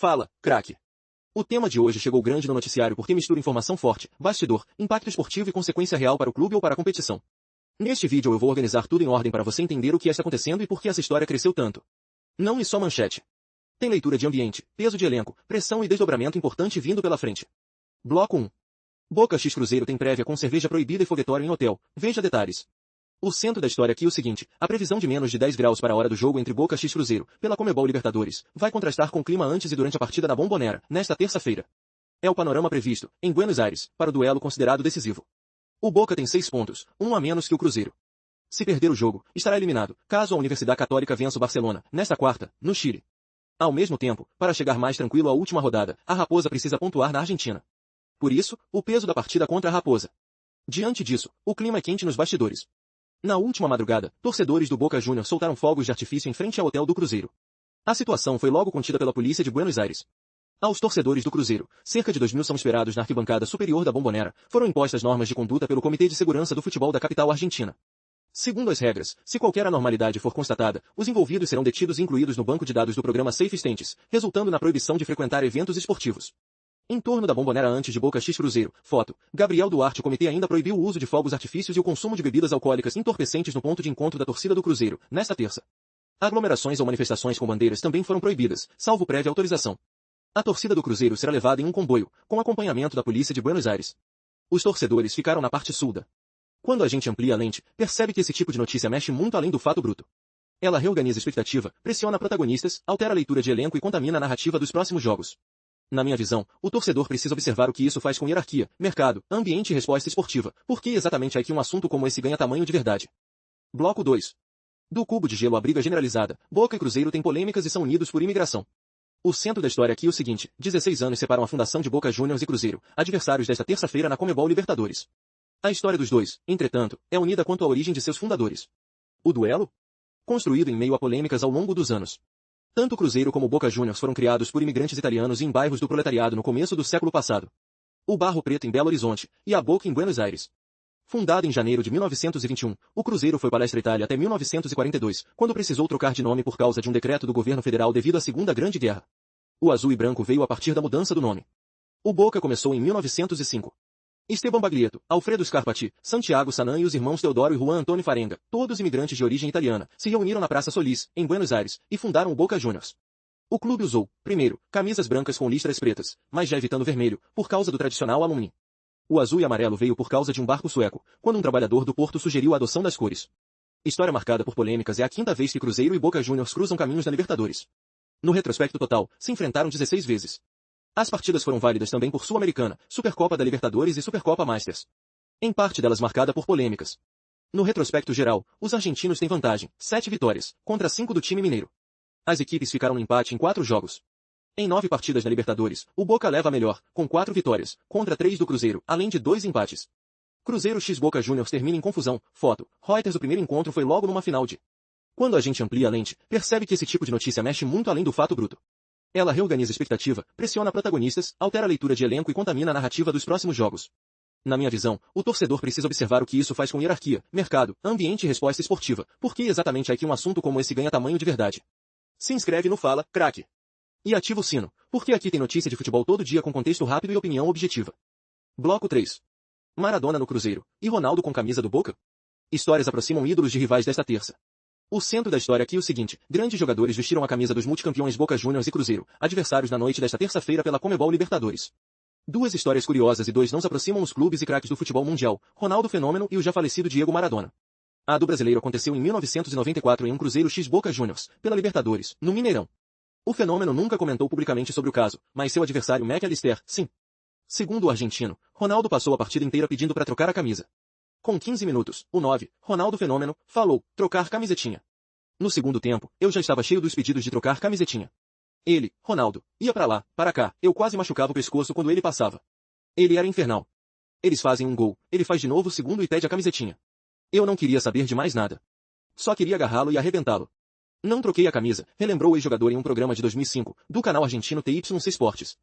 Fala, craque. O tema de hoje chegou grande no noticiário porque mistura informação forte, bastidor, impacto esportivo e consequência real para o clube ou para a competição. Neste vídeo eu vou organizar tudo em ordem para você entender o que está acontecendo e por que essa história cresceu tanto. Não e só manchete. Tem leitura de ambiente, peso de elenco, pressão e desdobramento importante vindo pela frente. Bloco 1. Boca X Cruzeiro tem prévia com cerveja proibida e foguetório em hotel. Veja detalhes. O centro da história aqui é o seguinte, a previsão de menos de 10 graus para a hora do jogo entre Boca X Cruzeiro, pela Conmebol Libertadores, vai contrastar com o clima antes e durante a partida na Bombonera, nesta terça-feira. É o panorama previsto, em Buenos Aires, para o duelo considerado decisivo. O Boca tem 6 pontos, um a menos que o Cruzeiro. Se perder o jogo, estará eliminado, caso a Universidade Católica vença o Barcelona, nesta quarta, no Chile. Ao mesmo tempo, para chegar mais tranquilo à última rodada, a Raposa precisa pontuar na Argentina. Por isso, o peso da partida contra a Raposa. Diante disso, o clima é quente nos bastidores. Na última madrugada, torcedores do Boca Juniors soltaram fogos de artifício em frente ao hotel do Cruzeiro. A situação foi logo contida pela polícia de Buenos Aires. Aos torcedores do Cruzeiro, cerca de 2.000 são esperados na arquibancada superior da Bombonera, foram impostas normas de conduta pelo Comitê de Segurança do Futebol da capital argentina. Segundo as regras, se qualquer anormalidade for constatada, os envolvidos serão detidos e incluídos no banco de dados do programa Safe Stentes, resultando na proibição de frequentar eventos esportivos. Em torno da Bombonera antes de Boca X Cruzeiro, foto, Gabriel Duarte. O comitê ainda proibiu o uso de fogos artifícios e o consumo de bebidas alcoólicas entorpecentes no ponto de encontro da torcida do Cruzeiro, nesta terça. Aglomerações ou manifestações com bandeiras também foram proibidas, salvo prévia autorização. A torcida do Cruzeiro será levada em um comboio, com acompanhamento da polícia de Buenos Aires. Os torcedores ficaram na parte sul da. Quando a gente amplia a lente, percebe que esse tipo de notícia mexe muito além do fato bruto. Ela reorganiza a expectativa, pressiona protagonistas, altera a leitura de elenco e contamina a narrativa dos próximos jogos. Na minha visão, o torcedor precisa observar o que isso faz com hierarquia, mercado, ambiente e resposta esportiva, porque exatamente é que um assunto como esse ganha tamanho de verdade. Bloco 2. Do cubo de gelo à briga generalizada, Boca e Cruzeiro têm polêmicas e são unidos por imigração. O centro da história aqui é o seguinte, 16 anos separam a fundação de Boca Juniors e Cruzeiro, adversários desta terça-feira na Conmebol Libertadores. A história dos dois, entretanto, é unida quanto à origem de seus fundadores. O duelo? Construído em meio a polêmicas ao longo dos anos. Tanto o Cruzeiro como o Boca Juniors foram criados por imigrantes italianos em bairros do proletariado no começo do século passado. O Barro Preto em Belo Horizonte, e a Boca em Buenos Aires. Fundado em janeiro de 1921, o Cruzeiro foi Palestra Itália até 1942, quando precisou trocar de nome por causa de um decreto do governo federal devido à Segunda Grande Guerra. O azul e branco veio a partir da mudança do nome. O Boca começou em 1905. Esteban Baglietto, Alfredo Scarpati, Santiago Sanan e os irmãos Teodoro e Juan Antônio Farenga, todos imigrantes de origem italiana, se reuniram na Praça Solis, em Buenos Aires, e fundaram o Boca Juniors. O clube usou, primeiro, camisas brancas com listras pretas, mas já evitando vermelho, por causa do tradicional alumínio. O azul e amarelo veio por causa de um barco sueco, quando um trabalhador do porto sugeriu a adoção das cores. História marcada por polêmicas, é a quinta vez que Cruzeiro e Boca Juniors cruzam caminhos na Libertadores. No retrospecto total, se enfrentaram 16 vezes. As partidas foram válidas também por Sul-Americana, Supercopa da Libertadores e Supercopa Masters. Em parte delas marcada por polêmicas. No retrospecto geral, os argentinos têm vantagem, 7 vitórias, contra 5 do time mineiro. As equipes ficaram no empate em 4 jogos. Em 9 partidas na Libertadores, o Boca leva a melhor, com 4 vitórias, contra 3 do Cruzeiro, além de 2 empates. Cruzeiro x Boca Juniors termina em confusão, foto, Reuters. O primeiro encontro foi logo numa final de. Quando a gente amplia a lente, percebe que esse tipo de notícia mexe muito além do fato bruto. Ela reorganiza a expectativa, pressiona protagonistas, altera a leitura de elenco e contamina a narrativa dos próximos jogos. Na minha visão, o torcedor precisa observar o que isso faz com hierarquia, mercado, ambiente e resposta esportiva, porque exatamente é que um assunto como esse ganha tamanho de verdade. Se inscreve no Fala, craque. E ativa o sino, porque aqui tem notícia de futebol todo dia com contexto rápido e opinião objetiva. Bloco 3. Maradona no Cruzeiro, e Ronaldo com camisa do Boca? Histórias aproximam ídolos de rivais desta terça. O centro da história aqui é o seguinte, grandes jogadores vestiram a camisa dos multicampeões Boca Juniors e Cruzeiro, adversários na noite desta terça-feira pela Conmebol Libertadores. Duas histórias curiosas e dois não se aproximam os clubes e craques do futebol mundial, Ronaldo Fenômeno e o já falecido Diego Maradona. A do brasileiro aconteceu em 1994 em um Cruzeiro x Boca Juniors, pela Libertadores, no Mineirão. O Fenômeno nunca comentou publicamente sobre o caso, mas seu adversário McAllister, sim. Segundo o argentino, Ronaldo passou a partida inteira pedindo para trocar a camisa. Com 15 minutos, o 9, Ronaldo Fenômeno, falou, trocar camisetinha. No segundo tempo, eu já estava cheio dos pedidos de trocar camisetinha. Ele, Ronaldo, ia para lá, para cá, eu quase machucava o pescoço quando ele passava. Ele era infernal. Eles fazem um gol, ele faz de novo o segundo e pede a camisetinha. Eu não queria saber de mais nada. Só queria agarrá-lo e arrebentá-lo. Não troquei a camisa, relembrou o ex-jogador em um programa de 2005, do canal argentino TYC Sports.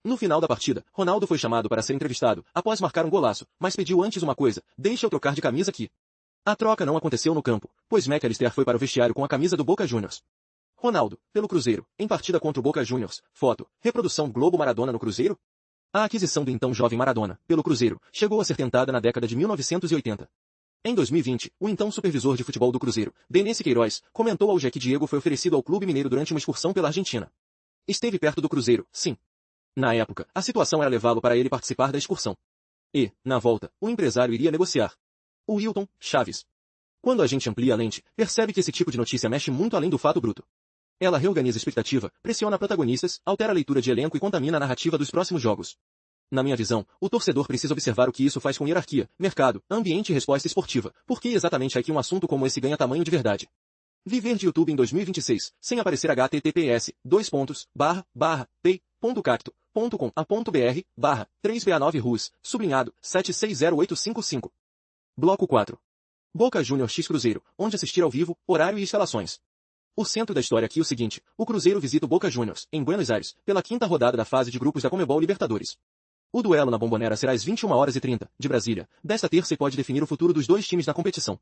No final da partida, Ronaldo foi chamado para ser entrevistado, após marcar um golaço, mas pediu antes uma coisa, deixa eu trocar de camisa aqui. A troca não aconteceu no campo, pois McAllister foi para o vestiário com a camisa do Boca Juniors. Ronaldo, pelo Cruzeiro, em partida contra o Boca Juniors. Foto, reprodução Globo Maradona no Cruzeiro? A aquisição do então jovem Maradona, pelo Cruzeiro, chegou a ser tentada na década de 1980. Em 2020, o então supervisor de futebol do Cruzeiro, Denesse Queiroz, comentou ao GE que Diego foi oferecido ao clube mineiro durante uma excursão pela Argentina. Esteve perto do Cruzeiro, sim. Na época, a situação era levá-lo para ele participar da excursão. E, na volta, o empresário iria negociar. O Wilton Chaves. Quando a gente amplia a lente, percebe que esse tipo de notícia mexe muito além do fato bruto. Ela reorganiza a expectativa, pressiona protagonistas, altera a leitura de elenco e contamina a narrativa dos próximos jogos. Na minha visão, o torcedor precisa observar o que isso faz com hierarquia, mercado, ambiente e resposta esportiva, porque exatamente é que um assunto como esse ganha tamanho de verdade. Viver de YouTube em 2026, sem aparecer https://pay.cacto.com.br/3ba9rus, sublinhado, 760855. Bloco 4. Boca Juniors x Cruzeiro, onde assistir ao vivo, horário e escalações. O centro da história aqui é o seguinte, o Cruzeiro visita o Boca Juniors, em Buenos Aires, pela quinta rodada da fase de grupos da Conmebol Libertadores. O duelo na Bombonera será às 21h30, de Brasília, desta terça e pode definir o futuro dos dois times na competição.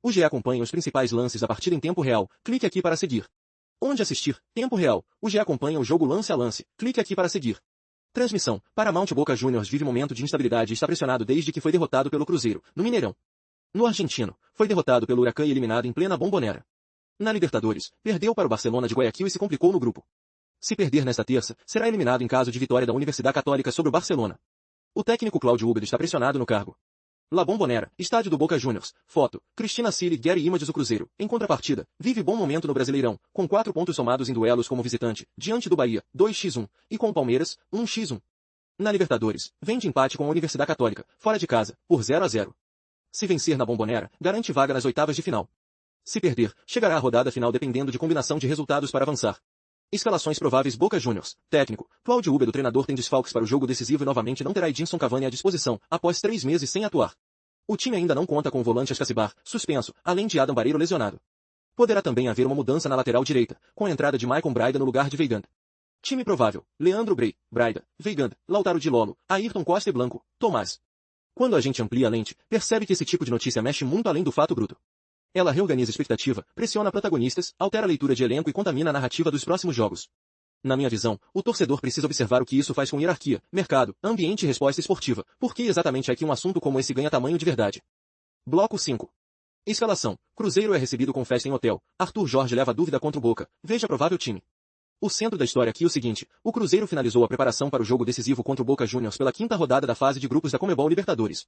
O GE acompanha os principais lances da partida em tempo real, clique aqui para seguir. Onde assistir? Tempo real. O GE acompanha o jogo lance a lance, clique aqui para seguir. Transmissão. Paramount. Boca Juniors vive momento de instabilidade e está pressionado desde que foi derrotado pelo Cruzeiro, no Mineirão. No argentino, foi derrotado pelo Huracán e eliminado em plena Bombonera. Na Libertadores, perdeu para o Barcelona de Guayaquil e se complicou no grupo. Se perder nesta terça, será eliminado em caso de vitória da Universidade Católica sobre o Barcelona. O técnico Cláudio Ubeda está pressionado no cargo. La Bombonera, estádio do Boca Juniors. Foto, Cristina Cili, Gary Images. O Cruzeiro, em contrapartida, vive bom momento no Brasileirão, com 4 pontos somados em duelos como visitante, diante do Bahia, 2x1, e com o Palmeiras, 1x1. Na Libertadores, vem de empate com a Universidade Católica, fora de casa, por 0-0. Se vencer na Bombonera, garante vaga nas oitavas de final. Se perder, chegará à rodada final dependendo de combinação de resultados para avançar. Escalações prováveis. Boca Juniors. Técnico, Cláudio Ubeda. O treinador tem desfalques para o jogo decisivo e novamente não terá Edinson Cavani à disposição, após 3 meses sem atuar. O time ainda não conta com o volante Ascacibar, suspenso, além de Adam Barreiro lesionado. Poderá também haver uma mudança na lateral direita, com a entrada de Maicon Braida no lugar de Weigand. Time provável, Leandro Brey, Braida, Weigand, Lautaro de Lolo, Ayrton Costa e Blanco, Tomás. Quando a gente amplia a lente, percebe que esse tipo de notícia mexe muito além do fato bruto. Ela reorganiza a expectativa, pressiona protagonistas, altera a leitura de elenco e contamina a narrativa dos próximos jogos. Na minha visão, o torcedor precisa observar o que isso faz com hierarquia, mercado, ambiente e resposta esportiva, porque exatamente é que um assunto como esse ganha tamanho de verdade. Bloco 5. Escalação. Cruzeiro é recebido com festa em hotel. Arthur Jorge leva dúvida contra o Boca. Veja provável time. O centro da história aqui é o seguinte, o Cruzeiro finalizou a preparação para o jogo decisivo contra o Boca Juniors pela quinta rodada da fase de grupos da Conmebol Libertadores.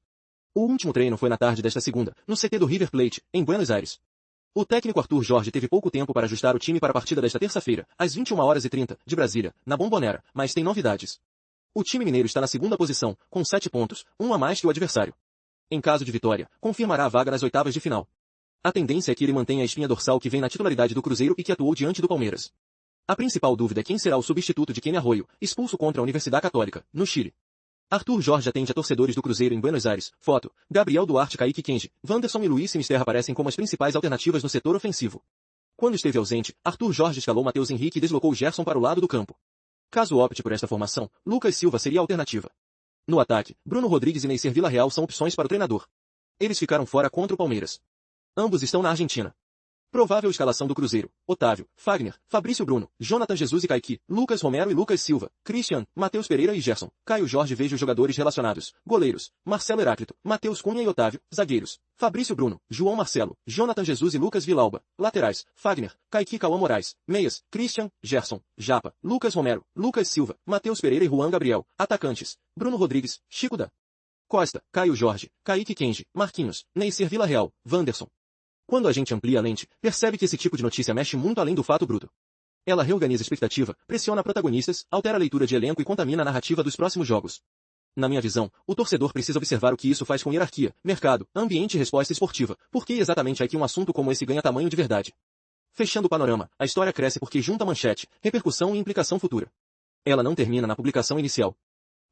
O último treino foi na tarde desta segunda, no CT do River Plate, em Buenos Aires. O técnico Arthur Jorge teve pouco tempo para ajustar o time para a partida desta terça-feira, às 21h30, de Brasília, na Bombonera, mas tem novidades. O time mineiro está na segunda posição, com 7 pontos, um a mais que o adversário. Em caso de vitória, confirmará a vaga nas oitavas de final. A tendência é que ele mantenha a espinha dorsal que vem na titularidade do Cruzeiro e que atuou diante do Palmeiras. A principal dúvida é quem será o substituto de Kenny Arroyo, expulso contra a Universidade Católica, no Chile. Arthur Jorge atende a torcedores do Cruzeiro em Buenos Aires. Foto, Gabriel Duarte, Kaique Kenji, Wanderson e Luiz Sinisterra aparecem como as principais alternativas no setor ofensivo. Quando esteve ausente, Arthur Jorge escalou Matheus Henrique e deslocou Gerson para o lado do campo. Caso opte por esta formação, Lucas Silva seria a alternativa. No ataque, Bruno Rodrigues e Neisser Villarreal são opções para o treinador. Eles ficaram fora contra o Palmeiras. Ambos estão na Argentina. Provável escalação do Cruzeiro: Otávio, Fagner, Fabrício Bruno, Jonathan Jesus e Kaique, Lucas Romero e Lucas Silva, Christian, Matheus Pereira e Gerson, Caio Jorge. Veja os jogadores relacionados: goleiros, Marcelo Heráclito, Matheus Cunha e Otávio, zagueiros, Fabrício Bruno, João Marcelo, Jonathan Jesus e Lucas Vilauba, laterais, Fagner, Kaique Cauã Moraes, meias, Christian, Gerson, Japa, Lucas Romero, Lucas Silva, Matheus Pereira e Juan Gabriel, atacantes, Bruno Rodrigues, Chico da Costa, Caio Jorge, Kaique Kenji, Marquinhos, Neisser Villarreal, Wanderson. Quando a gente amplia a lente, percebe que esse tipo de notícia mexe muito além do fato bruto. Ela reorganiza a expectativa, pressiona protagonistas, altera a leitura de elenco e contamina a narrativa dos próximos jogos. Na minha visão, o torcedor precisa observar o que isso faz com hierarquia, mercado, ambiente e resposta esportiva, porque exatamente é que um assunto como esse ganha tamanho de verdade. Fechando o panorama, a história cresce porque junta manchete, repercussão e implicação futura. Ela não termina na publicação inicial.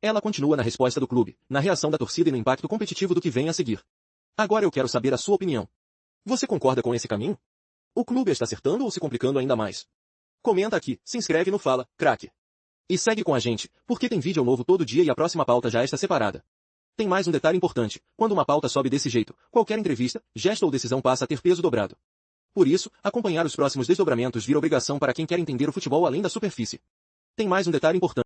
Ela continua na resposta do clube, na reação da torcida e no impacto competitivo do que vem a seguir. Agora eu quero saber a sua opinião. Você concorda com esse caminho? O clube está acertando ou se complicando ainda mais? Comenta aqui, se inscreve no Fala, craque. E segue com a gente, porque tem vídeo novo todo dia e a próxima pauta já está separada. Tem mais um detalhe importante, quando uma pauta sobe desse jeito, qualquer entrevista, gesto ou decisão passa a ter peso dobrado. Por isso, acompanhar os próximos desdobramentos vira obrigação para quem quer entender o futebol além da superfície. Tem mais um detalhe importante.